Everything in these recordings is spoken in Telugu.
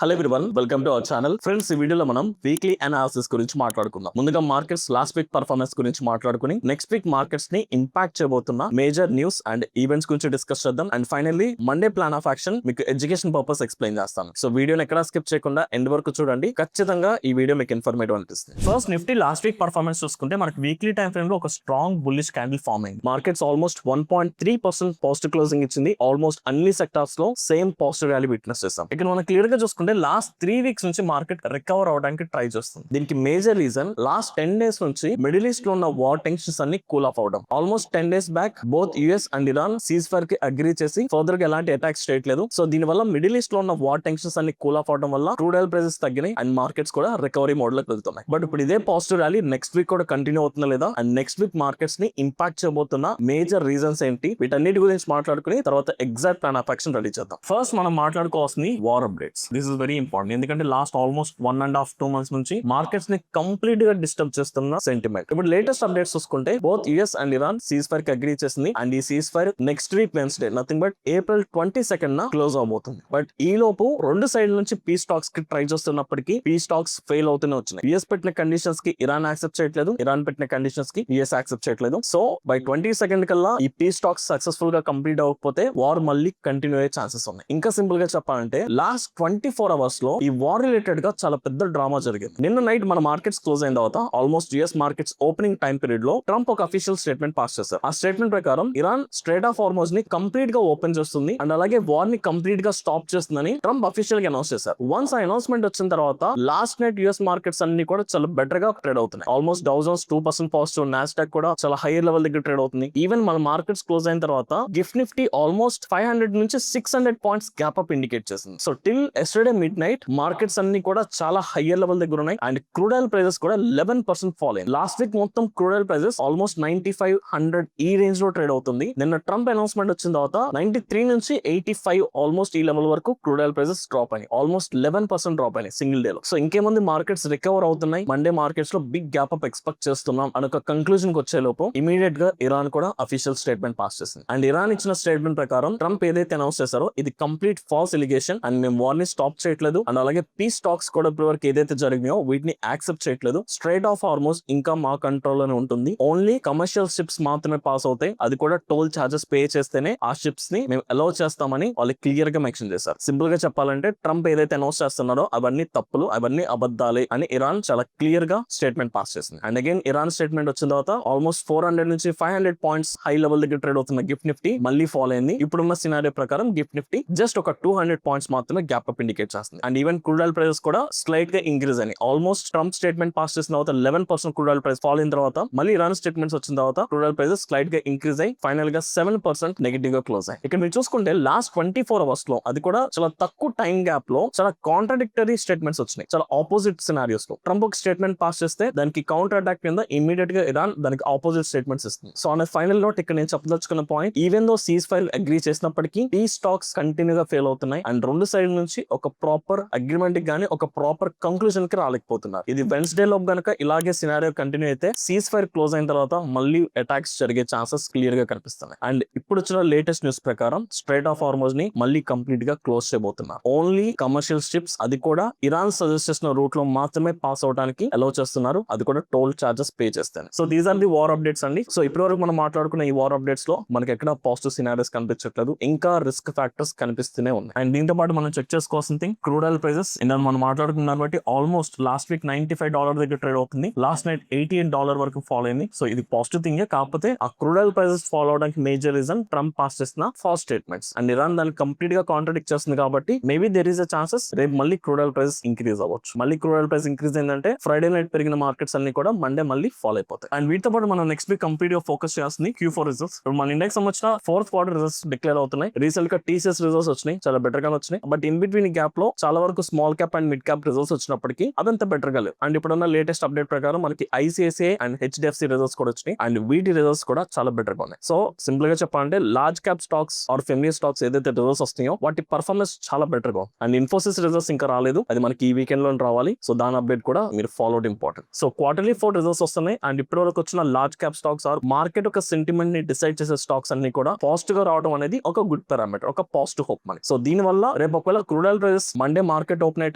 Hello everyone, welcome to our channel. Friends, ఈ వీడియోలో మనం వీక్లీ అనాలిసిస్ గురించి మాట్లాడుకుందాం. ముందుగా మార్కెట్స్ లాస్ట్ వీక్ పర్ఫార్మెన్స్ గురించి మాట్లాడుకుని నెక్స్ట్ వీక్ మార్కెట్స్ ని ఇంపాక్ట్ చేయబోతున్న మేజర్ న్యూస్ అండ్ ఈవెంట్స్ గురించి డిస్కస్ చేద్దాం. And finally Monday plan of action మీకు ఎడ్యుకేషన్ పర్పస్ ఎక్స్ప్లెయిన్ చేస్తాను. సో వీడియోని ఎక్కడా స్కిప్ చేయకుండా ఎండ్ వరకు చూడండి. ఖచ్చితంగా ఈ వీడియో మీకు ఇన్ఫర్మేటివ్ అనిపిస్తుంది. First, Nifty last week performance చూసుకుంటే మనకి వీక్లీ టైం ఫ్రేమ్ లో ఒక స్ట్రాంగ్ బుల్లిష్ క్యాండిల్ ఫామ్ అయింది. మార్కెట్స్ ఆల్మోస్ట్ 1.3% పాజిటివ్ క్లోజింగ్ ఇచ్చింది. ఆల్మోస్ట్ అన్ని సెక్టార్స్ లో సేమ్ పాజిటివ్ ర్యాలీ విట్నెస్ చేస్తాం. ఇక్కడ మనం క్లియర్ గా చూసుకుంటే లాస్ట్ 3 వీక్స్ నుంచి మార్కెట్ రికవర్ అవడానికి ట్రై చేస్తుంది. దీనికి మేజర్ రీజన్ లాస్ట్ 10 డేస్ నుంచి మిడిల్ ఈస్ట్ లో ఉన్న వార్ టెన్షన్స్ అన్ని కూల్ ఆఫ్ అవడం. Almost 10 days back both US and Iran ceasefire కి అగ్రీ చేసి ఫర్దర్ గా ఎలాంటి అటాక్స్ చేయట్లేదు. సో దీని వల్ల మిడిల్ ఈస్ట్ లో ఉన్న వార్ టెన్షన్స్ అన్ని కూల్ ఆఫ్ అవడం వల్ల క్రూడ్ ఆయిల్ ప్రైసెస్ తగ్గినాయి అండ్ మార్కెట్స్ కూడా రికవరీ మోడ్ లోకి వెళ్తున్నాయి. బట్ ఇప్పుడు ఇదే పాజిటివ్ ర్యాలీ నెక్స్ట్ వీక్ కూడా కంటిన్యూ అవుతుందా లేదా అండ్ నెక్స్ట్ వీక్ మార్కెట్స్ ని ఇంపాక్ట్ చేయబోతున్న మేజర్ రీజన్స్ ఏంటి, వీటన్నిటి గురించి మాట్లాడుకుని తర్వాత exact plan of action ready చేద్దాం. ఫస్ట్ మనం మాట్లాడుకోవాల్సింది war updates. This is very important. ఎందుకంటే లాస్ట్ ఆల్మోస్ట్ 1.5-2 months నుంచి మార్కెట్స్ ని కంప్లీట్ గా డిస్టర్బ్ చేస్తున్న సెంటిమెంట్. ఇప్పుడు లేటెస్ట్ అప్డేట్స్ చూసుకుంటే both US and Iran ceasefire కి అగ్రీ చేసింది అండ్ ఈ ceasefire next week Wednesday nothing but April 22nd close అవబోతుంది. బట్ ఈ లోపు రెండు సైడ్ నుంచి పీస్ టాక్స్ కి ట్రై చేస్తున్నప్పటికీ పీస్ టాక్స్ ఫెయిల్ అవుతూనే వచ్చినాయి. యుఎస్ పెట్టిన కండిషన్స్ కి ఇరాన్ యాక్సెప్ట్ చేయట్లేదు, ఇరాన్ పెట్టిన కండిషన్స్ కి యుఎస్ యాక్సెప్ట్ చేయట్లేదు. సో బై 22nd కల్లా ఈ పీస్ టాక్స్ సక్సెస్ఫుల్ గా కంప్లీట్ అవ్వకపోతే వార్ మళ్ళీ కంటిన్యూ అయ్యే ఛాన్సెస్ ఉన్నాయి. ఇంకా సింపుల్ గా చెప్పాలంటే లాస్ట్ 24 hours లో ఈ వార్ రిలేటెడ్ గా చాలా పెద్ద డ్రామా జరిగింది. నిన్న నైట్ మన మార్కెట్స్ క్లోజ్ అయిన తర్వాత almost US markets opening time period లో ట్రంప్ ఒక అఫీషియల్ స్టేట్మెంట్ పాస్ చేశారు. ఆ స్టేట్మెంట్ ప్రకారం ఇరాన్ స్ట్రైట్ ఆఫ్ హార్మోజ్ ని కంప్లీట్ గా ఓపెన్ చేస్తుంది అండ్ అలాగే వార్ ని కంప్లీట్ గా స్టాప్ చేస్తుందని ట్రంప్ అఫీషియల్ గా అనౌన్స్ చేశారు. వన్స్ ఆ అనౌన్స్మెంట్ వచ్చిన తర్వాత లాస్ట్ నైట్ యుఎస్ మార్కెట్స్ అన్ని కూడా చాలా బెటర్ గా ట్రేడ్ అవుతున్నాయి. Almost Dow Jones 2% positive, Nasdaq కూడా చాలా హైయర్ లెవెల్ దగ్గర ట్రేడ్ అవుతుంది. ఈవెన్ మన మార్కెట్స్ క్లోజ్ అయిన తర్వాత గిఫ్ట్ నిఫ్టీ ఆల్మోస్ట్ 500 నుంచి 600 పాయింట్స్ గ్యాప్ అప్ ఇండికేట్ చేసింది. So till yesterday midnight markets అన్ని కూడా చాలా హైయర్ లెవెల్ దగ్గర ఉన్నాయి అండ్ క్రూడ్ ఆయిల్ ప్రైసెస్ కూడా 11% ఫాల్ అయింది. లాస్ట్ వీక్ మొత్తం క్రూడ్ ఆయిల్ ప్రైసెస్ ఆల్మోస్ట్ 95-100 ఈ రేంజ్ లో ట్రేడ్ అవుతుంది. నిన్న ట్రంప్ అనౌన్స్మెంట్ వచ్చిన తర్వాత 93 నుంచి 85 ఆల్మోస్ట్ ఈ లెవెల్ వరకు క్రూడ్ ఆయిల్ ప్రైసెస్ డ్రాప్ అయ్యాయి. ఆల్మోస్ట్ 11% డ్రాప్ అయినాయి సింగిల్ డే లో. సో ఇంకేముంది, మార్కెట్స్ రికవర్ అవుతున్నాయి. మండే మార్కెట్స్ లో బిగ్ గ్యాప్ అప్ ఎక్స్పెక్ట్ చేస్తున్నాం అని ఒక కంక్లూజన్ కి వచ్చే లోపు ఇమీడియట్ గా ఇరాన్ కూడా అఫీషియల్ స్టేట్మెంట్ పాస్ చేసింది. అండ్ ఇరాన్ ఇచ్చిన స్టేట్మెంట్ ప్రకారం ట్రంప్ ఏదైతే అనౌన్స్ చేశారో ఇది కంప్లీట్ ఫాల్స్ ఎలిగేషన్ అండ్ మేము వార్ ని స్టాప్ చేయట్లేదు అండ్ అలాగే పీస్ టాక్స్ కూడా ఇప్పటివరకు ఏదైతే జరిగినాయో వీటిని యాక్సెప్ట్ చేయట్లేదు. స్ట్రైట్ ఆఫ్ హార్మోజ్ ఇంకా మా కంట్రోల్ లోనే ఉంటుంది. ఓన్లీ కమర్షియల్ షిప్స్ మాత్రమే పాస్ అవుతాయి. అది కూడా టోల్ చార్జెస్ పే చేస్తేనే ఆ షిప్స్ ని మేము అలౌ చేస్తామని వాళ్ళు క్లియర్ గా మెన్షన్ చేశారు. సింపుల్ గా చెప్పాలంటే ట్రంప్ ఏదైతే అనౌన్స్ చేస్తున్నారో అవన్నీ తప్పులు, అవన్నీ అబద్ధాలే అని ఇరాన్ చాలా క్లియర్ గా స్టేట్మెంట్ పాస్ చేసింది. అండ్ అగైన్ ఇరాన్ స్టేట్మెంట్ వచ్చిన తర్వాత ఆల్మోస్ట్ 400 నుంచి 500 పాయింట్స్ హై లెవెల్ దగ్గర ట్రేడ్ అవుతున్న గిఫ్ట్ నిఫ్టీ మళ్ళీ ఫాల్ అయింది. ఇప్పుడున్న సినారియో ప్రకారం గిఫ్ట్ నిఫ్టీ జస్ట్ ఒక 200 పాయింట్స్ మాత్రమే గ్యాప్ అప్ ఇండికేట్ చేస్తుంది. And even crude oil prices కూడా స్లైట్ గా ఇంక్రీజ్ అని ఆల్మోస్ట్ ట్రంప్ స్టేట్మెంట్ పాస్ చేసిన తర్వాత 11% క్రూడ్ ఆయిల్ ప్రైస్ ఫాల్ అయిన తర్వాత మళ్ళీ ఇరాన్ స్టేట్మెంట్స్ వచ్చిన తర్వాత క్రూడ్ ఆయిల్ ప్రైసెస్ స్లైట్ గా ఇంక్రీజ్ అయ్యి ఫైనల్ గా 7% నెగటివ్ గా క్లోజ్ అయ్యి. ఇక్కడ మీరు చూసుకుంటే లాస్ట్ 24 hours లో అది కూడా చాలా తక్కువ టైం గ్యాప్ లో చాలా కాంట్రాడిక్టరీ స్టేట్మెంట్స్ వచ్చినాయి. చాలా ఆపోజిట్ సినారియోస్ లో ట్రంప్ ఒక స్టేట్మెంట్ పాస్ చేస్తే దానికి కౌంటర్ అటాక్ కింద ఇమీడియట్ గా ఇరాన్ దానికి ఆపోజిట్ స్టేట్మెంట్స్ ఇస్తుంది. సో అనే ఫైనల్ నోట్ ఇక్కడ నేను చెప్పదలుచుకున్న point, even though ceasefire agree చేసినప్పటికీ ఈ స్టాక్స్ కంటిన్యూ గా ఫెయిల్ అవుతున్నాయి అండ్ రెండు సైడ్ నుంచి ఒక ప్రాపర్ అగ్రిమెంట్ గానీ ఒక ప్రాపర్ కంక్లూజన్ కి రాలేకపోతున్నారు. ఇది వెన్స్డే లో గనక ఇలాగే సినారియో కంటిన్యూ అయితే సీజ్ ఫైర్ క్లోజ్ అయిన తర్వాత మళ్ళీ అటాక్స్ జరిగే ఛాన్సెస్ క్లియర్ గా కనిపిస్తున్నాయి. అండ్ ఇప్పుడు వచ్చిన లేటెస్ట్ న్యూస్ ప్రకారం స్ట్రైట్ ఆఫ్ హార్మోజ్ ని మళ్ళీ కంప్లీట్ గా క్లోజ్ చేయబోతున్నారు. ఓన్లీ కమర్షియల్ షిప్స్, అది కూడా ఇరాన్ సజెస్ట్ చేసిన రూట్ లో మాత్రమే పాస్ అవడానికి అలౌ చేస్తున్నారు. అది కూడా టోల్ చార్జెస్ పే చేస్తాను. So these are the war updates అండి. సో ఇప్పటి వరకు మనం మాట్లాడుకున్న ఈ వార్ అప్డేట్స్ లో మనకి ఎక్కడ పాజిటివ్ సినారియోస్ కనిపించట్లేదు, ఇంకా రిస్క్ ఫ్యాక్టర్స్ కనిపిస్తూనే ఉన్నాయి. అండ్ దీంతో పాటు మనం చెక్ చేసుకోవాల్సిన థింగ్ క్రూడ్ ఆయిల్ ప్రైసెస్ మనం మాట్లాడుకున్న బట్టి ఆల్మోస్ట్ లాస్ట్ వీక్ $95 దగ్గర ట్రేడ్ అవుతుంది. లాస్ట్ నైట్ $88 వరకు ఫాల్ అయింది. సో ఇది పాజిటివ్ థింగ్. కాకపోతే ఆ క్రూడ్ ఆయిల్ ప్రైసెస్ ఫాలో అవడానికి మేజర్ రీజన్ ట్రంప్ పాస్ చేసిన ఫాల్స్ స్టేట్మెంట్స్ అండ్ ఇరాన్ దాన్ని కంప్లీట్ గా కాంట్రాడిక్ట్ చేస్తుంది. కాబట్టి maybe there is a chances రేపు మళ్ళీ క్రూడ్ ఆయిల్ ప్రైస్ ఇంక్రీజ్ అవ్వచ్చు. మళ్ళీ క్రూడ్ ఆయిల్ ప్రైస్ ఇంక్రీజ్ అయిందంటే ఫ్రైడే నైట్ పెరిగిన మార్కెట్స్ అన్ని కూడా మండే మళ్ళీ ఫాల్ అయిపోతాయి. అండ్ వీటితో పాటు మనం నెక్స్ట్ వీక్ కంప్లీట్ గా ఫోకస్ చేస్తుంది Q4 రిజల్ట్స్. మన ఇండెక్స్ సంబంధించిన 4th quarter రిజల్ట్స్ డిక్లేర్ అవుతున్నాయి. రీసెంట్ గా TCS రిజల్ట్స్ వచ్చినాయి, చాలా బెటర్ గా వచ్చినాయి. బట్ ఇన్ బిట్వీన్ గ్యాప్ లో చాలా వరకు small cap and mid cap results వచ్చినప్పటికీ అదంతా బెటర్ గా లేవు. అండ్ ఇప్పుడున్న లేటెస్ట్ అప్డేట్ ప్రకారం మనకి ICICI అండ్ HDFC రిజల్ట్స్ కూడా వచ్చినాయి అండ్ వీటి రిజల్ట్స్ కూడా చాలా బెటర్ గా ఉన్నాయి. సో సింపుల్ గా చెప్పాలంటే large cap stocks are familiar stocks ఏదైతే రిజల్ట్స్ వస్తున్నాయో వాటి పర్ఫార్మెన్స్ చాలా బెటర్ గా. అండ్ ఇన్ఫోసిస్ రిజల్ట్స్ ఇంకా రాలేదు, అది మనకి ఈ వీకెండ్ లో రావాలి. సో దాని అప్డేట్ కూడా మీరు follow out important. So quarterly 4 results వస్తున్నాయి అండ్ ఇప్పటి వరకు వచ్చిన large cap stocks or market ఒక సెంటిమెంట్ ని డిసైడ్ చేసే స్టాక్స్ అన్ని కూడా పాజిటివ్ గా రావడం అనేది ఒక గుడ్ పారామీటర్, ఒక పాజిటివ్ హోప్ మనకి. సో దీని వల్ల రేపు ఒకవేళ crude oil prices Monday market open అయ్యే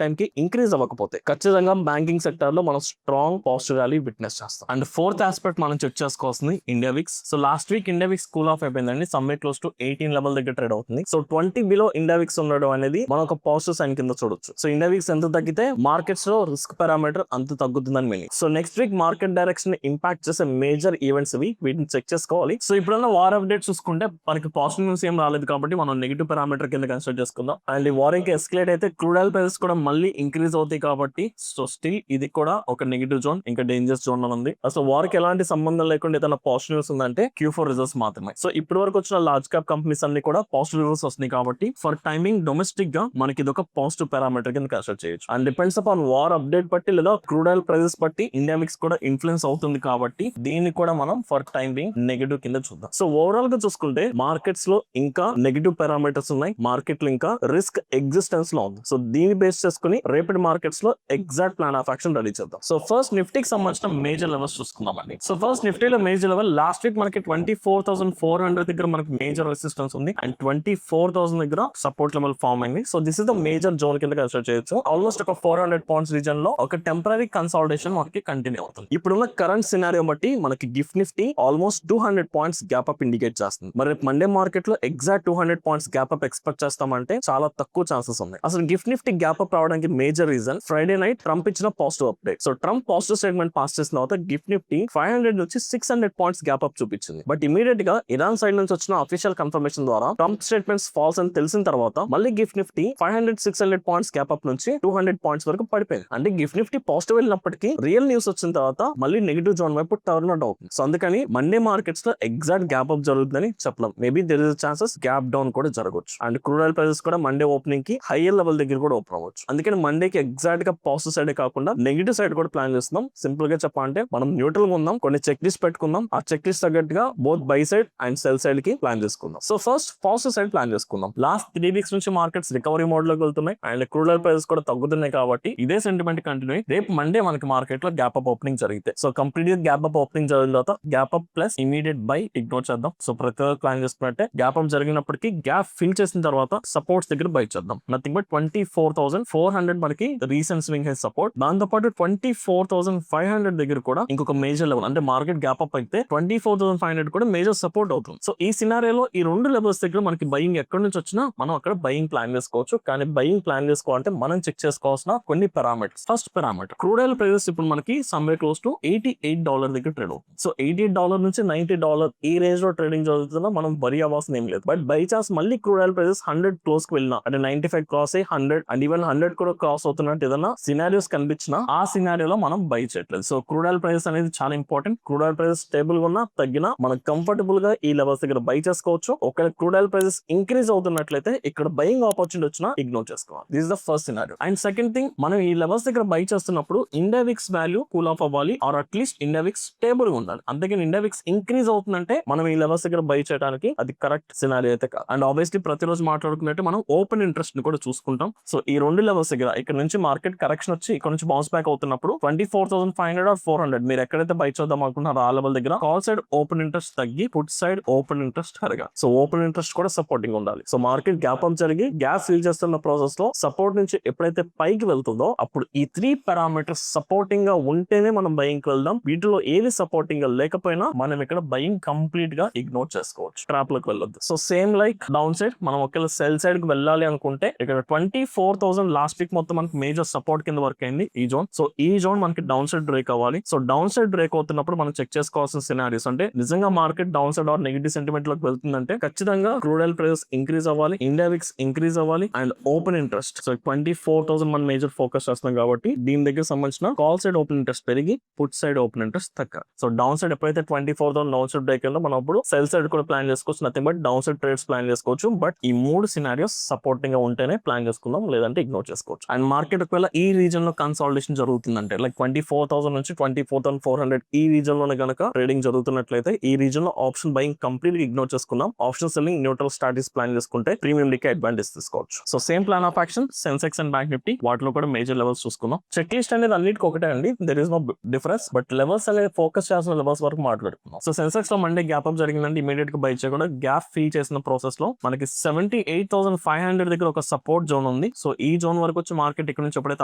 టైంకి ఇంక్రీజ్ అవ్వకపోతే ఖచ్చితంగా బ్యాంకింగ్ సెక్టర్ లో మనం స్ట్రాంగ్ పాజిటివ్ ర్యాలీ విట్నెస్ చేస్తాం. అండ్ ఫోర్త్ ఆస్పెక్ట్ మనం చెక్ చేసుకోవాల్సింది India VIX. So last week India VIX cool of అయిపోయిందండి. సమ్మిట్ క్లోజ్ టు 18 లెవెల్ దగ్గర ట్రేడ్ అవుతుంది. సో 20 బిలో ఇండియా విక్స్ ఉండడం అనేది మనం ఒక పాజిటివ్ సైన్ కింద చూడొచ్చు. సో ఇండియా విక్స్ ఎంత తగ్గితే మార్కెట్స్ లో రిస్క్ పారామీటర్ అంత తగ్గుతుందని meaning. So next week market direction impact చేసే మేజర్ ఈవెంట్స్ వీటిని చెక్ చేసుకోవాలి. సో ఇప్పుడున్న వార్ అప్డేట్ చూసుకుంటే మనకి పాజిటివ్ న్యూస్ ఏం రాలేదు కాబట్టి మనం నెగిటివ్ పారామీటర్ కింద కన్సిడర్ చేసుకుందాం. అండ్ ఈ వార్ ఇంకా ఎస్కలేట్ అయితే క్రూడ్ ఆయిల్ ప్రైసెస్ కూడా మళ్ళీ ఇంక్రీజ్ అవుతాయి కాబట్టి సో స్టిల్ ఇది కూడా ఒక నెగిటివ్ జోన్, ఇంకా డేంజర్ జోన్ లో ఉంది. అసలు వార్ కి ఎలాంటి సంబంధం లేకుండా ఏదైనా పాజిటివ్ న్యూస్ ఉందంటే Q4 రిజల్ట్స్ మాత్రమే. సో ఇప్పటి వరకు వచ్చిన లార్జ్ క్యాప్ కంపెనీస్ అన్ని కూడా పాజిటివ్ రిజల్ట్స్ వస్తున్నాయి కాబట్టి ఫర్ టైమింగ్ డొమెస్టిక్ గా మనకి ఇది ఒక పాజిటివ్ పారామీటర్ కింద కన్సిడర్ చేయొచ్చు. And depends upon war update బట్టి లేదా క్రూడ్ ఆయిల్ ప్రైసెస్ బట్టి ఇండియా మిక్స్ కూడా ఇన్ఫ్లుయెన్స్ అవుతుంది కాబట్టి దీన్ని కూడా మనం ఫర్ టైం బీయింగ్ నెగిటివ్ కింద చూద్దాం. సో ఓవరాల్ గా చూసుకుంటే మార్కెట్స్ లో ఇంకా నెగిటివ్ పారామీటర్స్ ఉన్నాయి, మార్కెట్ లో ఇంకా రిస్క్ ఎగ్జిస్టెన్స్ లో ఉంది. సో దీన్ని బేస్ చేసుకుని రేపటి మార్కెట్స్ లో exact plan of action ready చేద్దాం. సో ఫస్ట్ నిఫ్టీకి సంబంధించిన మేజర్ లెవెల్స్ చూసుకుందామండి. సో ఫస్ట్ నిఫ్టీలో మేజర్ లెవెల్ లాస్ట్ వీక్ మనకి 24,400 దగ్గర మనకి మేజర్ రెసిస్టెన్స్ ఉంది అండ్ 24,000 దగ్గర సపోర్ట్ లెవెల్ ఫార్మ్ అయింది. So this is the major zone కింద కన్సిడర్ చేయొచ్చు. ఆల్మోస్ట్ ఒక 400 పాయింట్స్ రీజన్ లో ఒక టెంపరీ కన్సాలిడేషన్ మనకి కంటిన్యూ అవుతుంది. ఇప్పుడున్న కరెంట్ సినారియో బట్టి మనకి Gift Nifty almost 200 points gap up indicate చేస్తుంది. మరి మండే మార్కెట్ లో exact 200 points gap up expect చేస్తామంటే చాలా తక్కువ ఛాన్సెస్ ఉన్నాయి. అసలు గిఫ్ట్ నిఫ్టీ గ్యాప్ అప్ రావడానికి major reason Friday night Trump ఇచ్చిన positive update. So Trump positive statement pass చేసిన తర్వాత గిఫ్ట్ నిఫ్టీ 500 నుంచి 600 పాయింట్స్ గ్యాప్ అప్ చూపించింది. బట్ ఇమీడియట్ గా ఇరాన్ సైడ్ నుంచి వచ్చిన అఫీషియల్ కన్ఫర్మేషన్ ద్వారా ట్రంప్ స్టేట్మెంట్స్ ఫాల్స్ అని తెలిసిన తర్వాత మళ్ళీ Gift Nifty 500-600 points gap up నుంచి 200 పాయింట్స్ వరకు పడిపోయింది. అంటే గిఫ్ట్ నిఫ్టీ పాజిటివ్ వెళ్ళినప్పటికీ రియల్ న్యూస్ వచ్చిన తర్వాత మళ్ళీ నెగిటివ్ జోన్ వైపు టర్న్ అవుట్ అవుతుంది. సో అందుకని మండే మార్కెట్స్ లో ఎగ్జాక్ట్ గ్యాప్ అప్ జరుగుతుందని చెప్పలేం. Maybe there is chances gap down కూడా జరగవచ్చు. అండ్ క్రూడ్ ఆయిల్ ప్రైసెస్ కూడా మండే ఓపెనింగ్ కి హైయర్ లెవెల్ దగ్గర కూడా ఓపెన్ అవ్వచ్చు. అందుకని మండేకి ఎగ్జాక్ట్ గా పాజిటివ్ సైడ్ కాకుండా నెగిటివ్ సైడ్ కూడా ప్లాన్ చేస్తున్నాం. సింపుల్ గా చెప్పాలంటే మనం న్యూట్రల్ గా ఉందాం, కొన్ని చెక్ లిస్ట్ పెట్టుకుందాం, ఆ చెక్ లిస్ట్ తగ్గట్టుగా both by side and cell side కి ప్లాన్ చేసుకుందాం. So first positive side plan చేసుకుందాం. లాస్ట్ 3 వీక్స్ నుంచి మార్కెట్స్ రికవరీ మోడ్ లోకి వెళ్తున్నాయి అండ్ క్రూడ్ ఆయిల్ ప్రైసెస్ కూడా తగ్గుతున్నాయి కాబట్టి ఇదే సెంటిమెంట్ కంటిన్యూ రేపు మండే మనకి మార్కెట్ లో గ్యాప్ అప్ ఓపెనింగ్ జరిగితే సో కంప్లీట్ గా గ్యాప్ అప్ ఓపెనింగ్ జరిగిన తర్వాత gap up plus immediate buy ignore చేద్దాం. సో ప్రతి ప్లాన్ చేసుకున్నట్టే గ్యాప్ అప్ జరిగినప్పటికీ గ్యాప్ ఫిల్ చేసిన తర్వాత సపోర్ట్స్ దగ్గర బై చేద్దాం. నథింగ్ బట్ 24,400 మనకి రీసెంట్ స్వింగ్ హెడ్ సపోర్ట్. దాంతో పాటు 24,500 దగ్గర కూడా ఇంకొక మేజర్ లెవెల్, అంటే మార్కెట్ గ్యాప్ అప్ అయితే 24,500 కూడా మేజర్ సపోర్ట్ అవుతుంది. సో ఈ సినారియోలో ఈ రెండు లెవెల్స్ దగ్గర మనకి బయింగ్ ఎక్కడి నుంచి వచ్చినా మనం అక్కడ బయింగ్ ప్లాన్ చేసుకోవచ్చు. కానీ బయింగ్ ప్లాన్ చేసుకోవాలంటే మనం చెక్ చేసుకోవాల్సిన కొన్ని parameters. First parameter crude oil prices ఇప్పుడు మనకి సమ్వేర్ క్లోజ్ టు $88 దగ్గర ట్రేడ్ అవుతుంది. సో $88 నుంచి $90 ఈ రేంజ్ లో ట్రేడింగ్ జరుగుతుందో మనం వరి అవ్వాల్సిన ఏం లేదు. బట్ బై ఛాన్స్ మళ్ళీ క్రూడ్ ఆయిల్ ప్రైసెస్ 100 క్లోజ్ కి వెళ్ళినా అంటే 95 క్రాస్ అయ్యి 100 అండ్ ఈవెన్ 100 కూడా క్రాస్ అవుతున్నట్టు ఏదైనా సినారియోస్ కనిపించినా ఆ సినారియోలో మనం బై చేయట్లేదు. సో క్రూడ్ ఆయిల్ ప్రైసెస్ అనేది చాలా important. Crude oil prices stable గా ఉన్నా తగ్గినా మనం కంఫర్టబుల్ గా ఈ లెవెల్స్ దగ్గర బై చేసుకోవచ్చు. ఒకవేళ క్రూడ్ ఆయిల్ ప్రైసెస్ ఇంక్రీజ్ అవుతున్నట్లయితే ఇక్కడ బయింగ్ ఆపర్చునిటీ వచ్చినా ఇగ్నోర్ చేసుకోవాలి. This is the first scenario. And second thing, మనం ఈ లెవెల్స్ దగ్గర బై చేస్తున్నప్పుడు India VIX value cool off అవ్వాలి or at least India VIX stable గా ఉండాలి. అంతేగాని ఇండియా విక్స్ ఇంక్రీజ్ అవుతుందంటే మనం ఈ లెవెల్స్ దగ్గర బై చేయడానికి అది కరెక్ట్ సినారియో అయితే కాదు. అండ్ ఆబ్వియస్లీ ప్రతిరోజు మాట్లాడుకున్నట్టు మనం ఓపెన్ ఇంట్రెస్ట్ ని కూడా చూసుకుంటాం. సో ఈ రెండు లెవెల్స్ దగ్గర ఇక్కడ నుంచి మార్కెట్ కరెక్షన్ వచ్చి ఇక్కడ నుంచి బౌన్స్ బ్యాక్ అవుతున్నప్పుడు 24,500 ఆర్ 400 మీరు ఎక్కడైతే బై చేద్దాం అనుకుంటున్నారో ఆ లెవెల్ దగ్గర కాల్ సైడ్ ఓపెన్ ఇంట్రెస్ట్ తగ్గి పుట్ సైడ్ ఓపెన్ ఇంట్రెస్ట్ పెరగాలి. సో ఓపెన్ ఇంట్రెస్ట్ కూడా సపోర్టింగ్ ఉండాలి. సో మార్కెట్ గ్యాప్ అప్ జరిగి గ్యాప్ ఫిల్ చేస్తున్న ప్రాసెస్ లో సపోర్ట్ నుంచి ఎప్పుడైతే పైకి వెళ్తుందో అప్పుడు ఈ 3 పారామీటర్స్ సపోర్టింగ్ గా ఉంటేనే మనం బయింగ్ కి వెళ్దాం. వీటిలో ఏది సపోర్టింగ్ గా లేకపోయినా మనం ఇక్కడ బయింగ్ కంప్లీట్ గా ఇగ్నోర్ చేసుకోవచ్చు, ట్రాప్ లోకి వెళ్ళొద్దు. So same like down side మనం ఒకవేళ సెల్ సైడ్ కి వెళ్ళాలి అనుకుంటే ఇక్కడ 24,000 లాస్ట్ వీక్ మొత్తం మనకి మేజర్ సపోర్ట్ కింద వర్క్ అయింది ఈ జోన్. సో ఈ జోన్ మనకి డౌన్ సైడ్ బ్రేక్ అవ్వాలి. సో డౌన్ సైడ్ బ్రేక్ అవుతున్నప్పుడు మనం చెక్ చేసుకోవాల్సిన సినారియోస్ అంటే నిజంగా market down side or negative sentiment లోకి వెళ్తుందంటే ఖచ్చితంగా క్రూడ్ ఆయిల్ ప్రైసెస్ ఇంక్రీజ్ అవ్వాలి, ఇండియా విక్స్ ఇంక్రీజ్ అవ్వాలి అండ్ ఓపెన్ ఇంట్రెస్ట్. సో 24,000 మనం మేజర్ ఫోకస్ చేస్తున్నాం కాబట్టి దీని దగ్గర సంబంధించిన కాల్ సైడ్ ఓపెన్ ఇంట్రెస్ట్ పెరిగి పుట్ సైడ్ ఓపెన్ ఇంట్రెస్ట్ తగ్గ. సో డౌన్ సైడ్ ఎప్పుడైతే 24,000 డౌన్ సైడ్ బ్రేక్ అయిందో మనం అప్పుడు సెల్ సైడ్ కూడా ప్లాన్ చేసుకోవచ్చు. Nothing but down side trades plan చేసుకోవచ్చు. బట్ ఈ 3 సినారియోస్ సపోర్టింగ్ గా ఉంటేనే ప్లాన్ చేసుకుందాం, లేదంటే ఇగ్నోర్ చేసుకోవచ్చు. అండ్ మార్కెట్ ఒకవేళ ఈ రీజన్ లో కన్సాలిడేషన్ జరుగుతుందంటే లైక్ 24,000 నుంచి 24,400 ఈ రీజన్ లోనే గనక ట్రేడింగ్ జరుగుతున్నట్లయితే ఈ రీజన్ లో ఆప్షన్ బయింగ్ కంప్లీట్ ఇగ్నోర్ చేసుకుందాం. Option selling neutral strategies plan చేసుకుంటే ప్రీమియం కి అడ్వాంటేజ్ తీసుకోవచ్చు. So same plan of action Sensex and bank Nifty వాటిలో కూడా మేజర్ లెవెల్స్ చూసుకుందాం. చెక్ లిస్ట్ అనేది అన్నిటికీ ఒకటే అండి, there is no difference. But levels అనేది ఫోకస్ చేసిన లెవెల్స్ వరకు మాట్లాడుకుందాం. సో సెన్సెక్స్ లో మండే గ్యాప్ అప్ జరిగిందంటే ఇమీడియట్ గా బై చేయకుండా గ్యాప్ ఫిల్ చేసిన ప్రాసెస్ లో మనకి 78,500 దగ్గర ఒక సపోర్ట్ జోన్ జోన్ ఉంది. సో ఈ జోన్ వరకు వచ్చి మార్కెట్ ఇక్కడ నుంచి ఎప్పుడైతే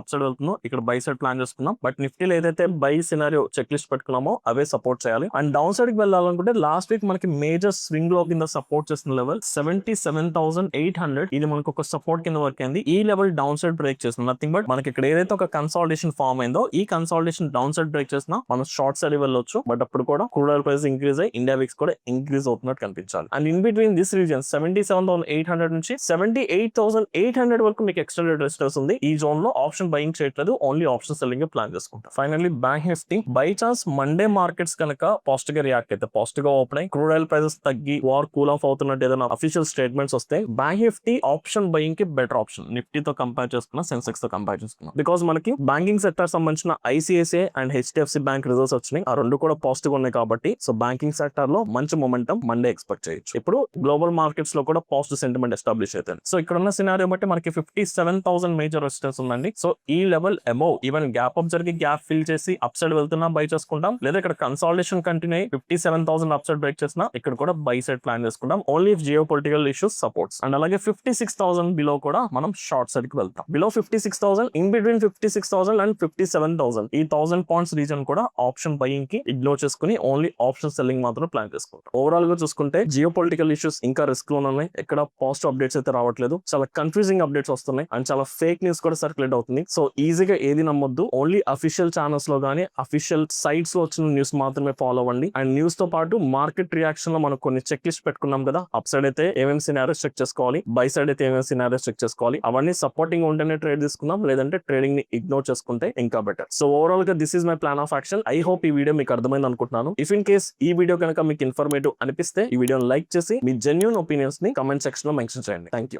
అప్ సైడ్ వెళ్తుందో ఇక్కడ బై సైడ్ ప్లాన్ చేసుకున్నాం. బట్ నిఫ్టీలో ఏదైతే బై సినారియో చెక్ లిస్ట్ పెట్టుకున్నామో అవే సపోర్ట్ చేయాలి. అండ్ డౌన్ సైడ్ కి వెళ్ళాలనుకుంటే లాస్ట్ వీక్ మనకి మేజర్ స్వింగ్ లో కింద సపోర్ట్ చేసిన లెవెల్ 77,800 ఇది మనకు ఒక సపోర్ట్ కింద వర్క్ అయింది. ఈ లెవెల్ డౌన్ సైడ్ బ్రేక్ చేస్తుంది. నథింగ్ బట్ మనకి ఇక్కడ ఏదైతే ఒక కన్సాలిడేషన్ ఫార్మ్ అయిందో ఈ కన్సాలిడేషన్ డౌన్ సైడ్ బ్రేక్ చేసినా మనం షార్ట్ సైడ్ వెళ్ళొచ్చు. బట్ అప్పుడు కూడా క్రూడ్ ఆయిల్ ప్రైస్ ఇంక్రీజ్ అయ్యి ఇండియా విక్స్ కూడా ఇంక్రీజ్ అవుతున్నట్టు కనిపించాలి. And in between this reason 77,800 నుంచి 78,800 వరకు మీకు ఎక్స్టెండెడ్ రెసిస్టెన్స్ ఉంది. ఈ జోన్ లో ఆప్షన్ బయింగ్ చేయట్లేదు, ఓన్లీ ఆప్షన్ సెల్లింగ్ ప్లాన్ చేసుకుంటాం. Finally bank Nifty by chance Monday markets కనుక పాజిటివ్ గా రియాక్ట్ అయితే పాజిటివ్ గా ఓపెన్ అయ్యి క్రూడ్ ఆయిల్ ప్రైసెస్ తగ్గి వార్ కూల్ ఆఫ్ అవుతున్నట్టు ఏదైనా అఫీషియల్ స్టేట్మెంట్స్ వస్తే బ్యాంక్ నిఫ్టీ ఆప్షన్ బయింగ్ కి బెటర్ ఆప్షన్ నిఫ్టీతో కంపేర్ చేసుకున్నా, సెన్సెక్స్ తో కంపేర్ చేసుకున్నాం. బికాస్ మనకి బ్యాంకింగ్ సెక్టర్ సంబంధించిన ICICI and HDFC bank results వచ్చినాయి. ఆ రెండు కూడా పాజిటివ్ ఉన్నాయి కాబట్టి సో బ్యాంకింగ్ సెక్టర్ లో మంచి మొమెంటం మండే ఎక్స్పెక్ట్ చేయొచ్చు. ఇప్పుడు గ్లోబల్ మార్కెట్స్ లో కూడా పాజిటివ్ సెంటిమెంట్ ఎస్టాబ్లిష్ అవుతుంది. సో ఇక్కడ ఉన్న సినారియో బట్టి మనకి 57,000 మేజర్ రెసిస్టెన్స్ ఉందండి. సో ఈ level above even gap up జరిగి గ్యాప్ ఫిల్ చేసి అప్ సైడ్ వెళ్తున్నా బై చేసుకుంటాం, లేదా ఇక్కడ కన్సాలిడేషన్ కంటిన్యూ అయ్యి 57,000 అప్ సైడ్ బ్రేక్ చేసినా ఇక్కడ కూడా బై సైడ్ ప్లాన్ చేసుకుంటాం. Only if geo political issues supports. And అలాగే 56,000 బిలో కూడా మనం షార్ట్ సైడ్ కి వెళ్తాం. బిలో 56,000 ఇన్ బిట్వీన్ 56,000 అండ్ 57,000 ఈ 1000 పాయింట్స్ రీజన్ కూడా ఆప్షన్ బయింగ్ కి ఇగ్నోర్ చేసుకుని ఓన్లీ ఆప్షన్ సెల్లింగ్ మాత్రం ప్లాన్ చేసుకుంటాం. ఓవరాల్ గా చూసుకుంటే జియో పొలిటికల్ ఇష్యూస్ ఇంకా రిస్క్ లో ఉన్నాయి. ఎక్కడ పాజిటివ్ అప్డేట్స్ అయితే రావట్లేదు, చాలా కన్ఫ్యూజింగ్ అప్డేట్స్ వస్తున్నాయి అండ్ చాలా ఫేక్ న్యూస్ కూడా సర్క్యులేట్ అవుతుంది. సో ఈజీగా ఏది నమ్మొద్దు, ఓన్లీ అఫీషియల్ ఛానల్స్ లో గానీ అఫీషియల్ సైట్స్ లో వచ్చిన న్యూస్ మాత్రమే ఫాలో అవ్వండి. అండ్ న్యూస్ తో పాటు మార్కెట్ రియాక్షన్ లో మనం కొన్ని చెక్ లిస్ట్ పెట్టుకున్నాం కదా, అప్ సైడ్ అయితే ఏమేమి సినారియోస్ చెక్ చేసుకోవాలి, బై సైడ్ అయితే ఏమేమి సినారియోస్ చెక్ చేసుకోవాలి, అవన్నీ సపోర్టింగ్ ఉంటేనే ట్రేడ్ తీసుకుందాం, లేదంటే ట్రేడింగ్ ని ఇగ్నోర్ చేసుకుంటే ఇంకా బెటర్. సో ఓవరాల్ గా this is my plan of action. I hope ఈ వీడియో మీకు అర్థమైంది అనుకుంటున్నాను. ఇఫ్ ఇన్ కేస్ ఈ వీడియో కనుక మీకు ఇన్ఫర్మేటివ్ అనిపిస్తే ఈ వీడియోని లైక్ చేసి మీ జెన్యూన్ ఒపీనియన్స్ ని కమెంట్ సెక్షన్ లో మెన్షన్ చేయండి. Thank you.